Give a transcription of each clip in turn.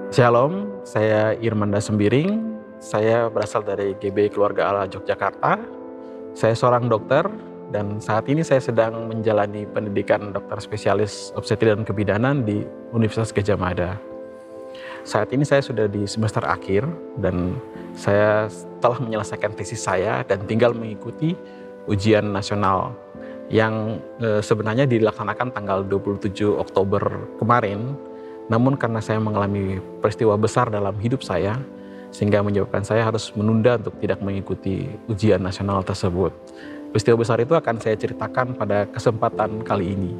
Shalom, saya Irmanda Sembiring. Saya berasal dari GB Keluarga Allah Yogyakarta. Saya seorang dokter dan saat ini saya sedang menjalani pendidikan dokter spesialis obstetri dan kebidanan di Universitas Gadjah Mada. Saat ini saya sudah di semester akhir dan saya telah menyelesaikan tesis saya dan tinggal mengikuti ujian nasional yang sebenarnya dilaksanakan tanggal 27 Oktober kemarin. Namun karena saya mengalami peristiwa besar dalam hidup saya, sehingga menyebabkan saya harus menunda untuk tidak mengikuti ujian nasional tersebut. Peristiwa besar itu akan saya ceritakan pada kesempatan kali ini,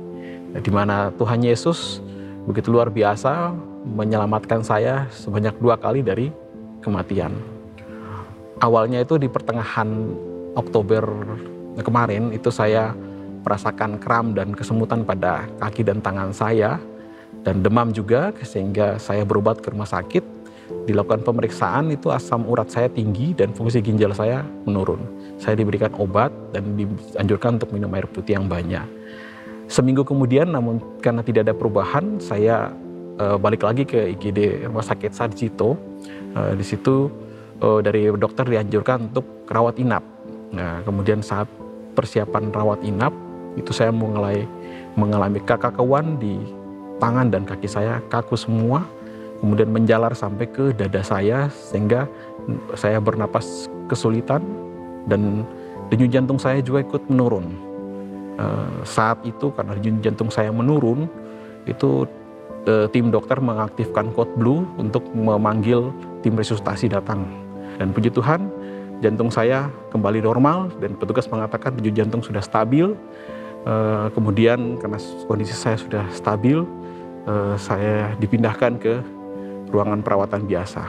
di mana Tuhan Yesus begitu luar biasa menyelamatkan saya sebanyak 2 kali dari kematian. Awalnya itu di pertengahan Oktober kemarin, itu saya merasakan kram dan kesemutan pada kaki dan tangan saya, dan demam juga, sehingga saya berobat ke rumah sakit. Dilakukan pemeriksaan, itu asam urat saya tinggi dan fungsi ginjal saya menurun. Saya diberikan obat dan dianjurkan untuk minum air putih yang banyak. Seminggu kemudian, namun karena tidak ada perubahan, saya balik lagi ke IGD Rumah Sakit Sarjito. Di situ dari dokter dianjurkan untuk rawat inap. Nah, kemudian saat persiapan rawat inap, itu saya mulai mengalami kekakuan di tangan dan kaki saya, kaku semua, kemudian menjalar sampai ke dada saya, sehingga saya bernapas kesulitan dan denyut jantung saya juga ikut menurun. Saat itu karena denyut jantung saya menurun, itu tim dokter mengaktifkan code blue untuk memanggil tim resusitasi datang. Dan puji Tuhan, jantung saya kembali normal dan petugas mengatakan denyut jantung sudah stabil. Kemudian karena kondisi saya sudah stabil, saya dipindahkan ke ruangan perawatan biasa.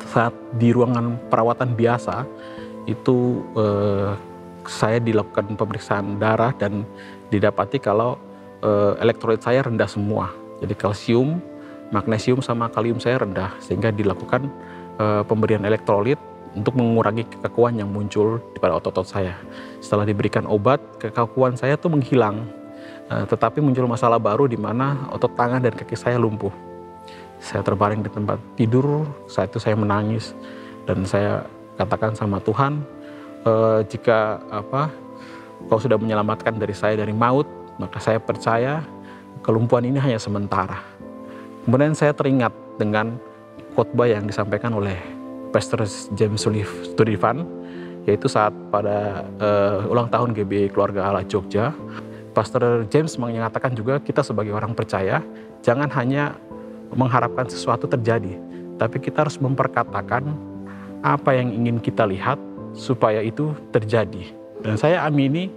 Saat di ruangan perawatan biasa itu saya dilakukan pemeriksaan darah dan didapati kalau elektrolit saya rendah semua. Jadi kalsium, magnesium sama kalium saya rendah, sehingga dilakukan pemberian elektrolit untuk mengurangi kekakuan yang muncul pada otot-otot saya. Setelah diberikan obat, kekakuan saya tuh menghilang. Tetapi muncul masalah baru di mana otot tangan dan kaki saya lumpuh. Saya terbaring di tempat tidur, saat itu saya menangis dan saya katakan sama Tuhan, jika Kau sudah menyelamatkan saya dari maut, maka saya percaya kelumpuhan ini hanya sementara. Kemudian saya teringat dengan khotbah yang disampaikan oleh Pastor James Sullivan, yaitu saat pada ulang tahun GB Keluarga Allah Jogja. Pastor James mengatakan juga kita sebagai orang percaya jangan hanya mengharapkan sesuatu terjadi, tapi kita harus memperkatakan apa yang ingin kita lihat supaya itu terjadi. Dan saya amini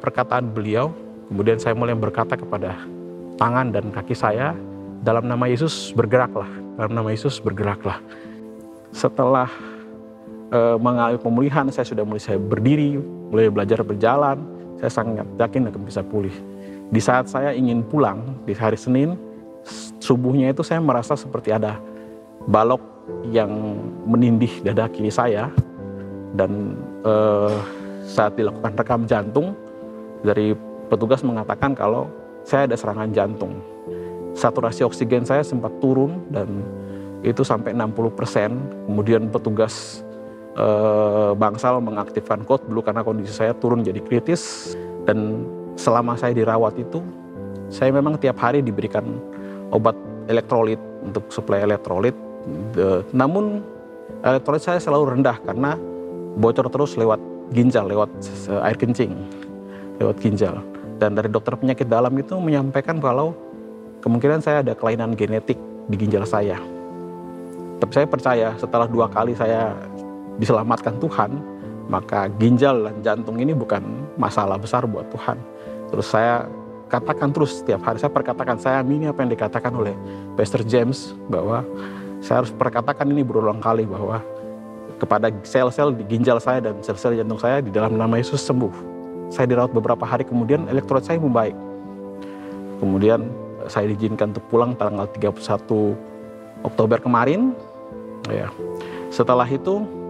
perkataan beliau. Kemudian saya mulai berkata kepada tangan dan kaki saya, dalam nama Yesus bergeraklah, dalam nama Yesus bergeraklah. Setelah mengalami pemulihan, saya sudah mulai berdiri, mulai belajar berjalan. Saya sangat yakin akan bisa pulih. Di saat saya ingin pulang di hari Senin, subuhnya itu saya merasa seperti ada balok yang menindih dada kiri saya. Dan saat dilakukan rekam jantung, dari petugas mengatakan kalau saya ada serangan jantung. Saturasi oksigen saya sempat turun dan itu sampai 60%. Kemudian petugas bangsal mengaktifkan code blue karena kondisi saya turun jadi kritis. Dan selama saya dirawat itu, saya memang tiap hari diberikan obat elektrolit untuk suplai elektrolit. Namun elektrolit saya selalu rendah karena bocor terus lewat ginjal, lewat air kencing, lewat ginjal. Dan dari dokter penyakit dalam itu menyampaikan kalau kemungkinan saya ada kelainan genetik di ginjal saya. Tapi saya percaya setelah 2 kali saya diselamatkan Tuhan, maka ginjal dan jantung ini bukan masalah besar buat Tuhan. Terus saya katakan terus setiap hari, saya perkatakan, saya amini apa yang dikatakan oleh Pastor James, bahwa saya harus perkatakan ini berulang kali, bahwa kepada sel-sel di ginjal saya dan sel-sel jantung saya, di dalam nama Yesus sembuh. Saya dirawat beberapa hari kemudian elektrolit saya membaik. Kemudian saya diizinkan untuk pulang tanggal 31 Oktober kemarin. Ya. Setelah itu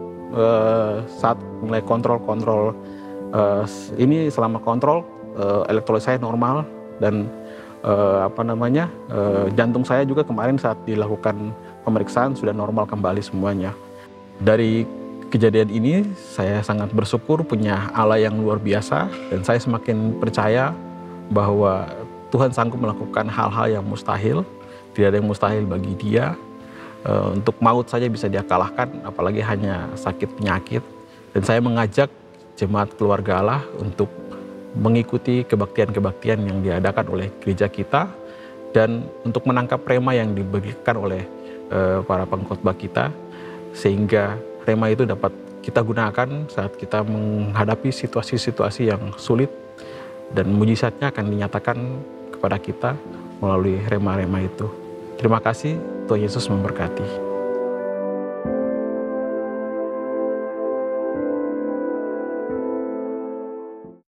saat mulai kontrol ini selama kontrol elektrolit saya normal dan jantung saya juga kemarin saat dilakukan pemeriksaan sudah normal kembali semuanya. Dari kejadian ini saya sangat bersyukur punya Allah yang luar biasa, dan saya semakin percaya bahwa Tuhan sanggup melakukan hal-hal yang mustahil. Tidak ada yang mustahil bagi Dia. Untuk maut saja bisa Dia kalahkan, apalagi hanya sakit penyakit. Dan saya mengajak jemaat keluarga Allah untuk mengikuti kebaktian-kebaktian yang diadakan oleh gereja kita, dan untuk menangkap rema yang diberikan oleh para pengkhotbah kita, sehingga rema itu dapat kita gunakan saat kita menghadapi situasi-situasi yang sulit, dan mujizatnya akan dinyatakan kepada kita melalui rema-rema itu. Terima kasih, Tuhan Yesus memberkati.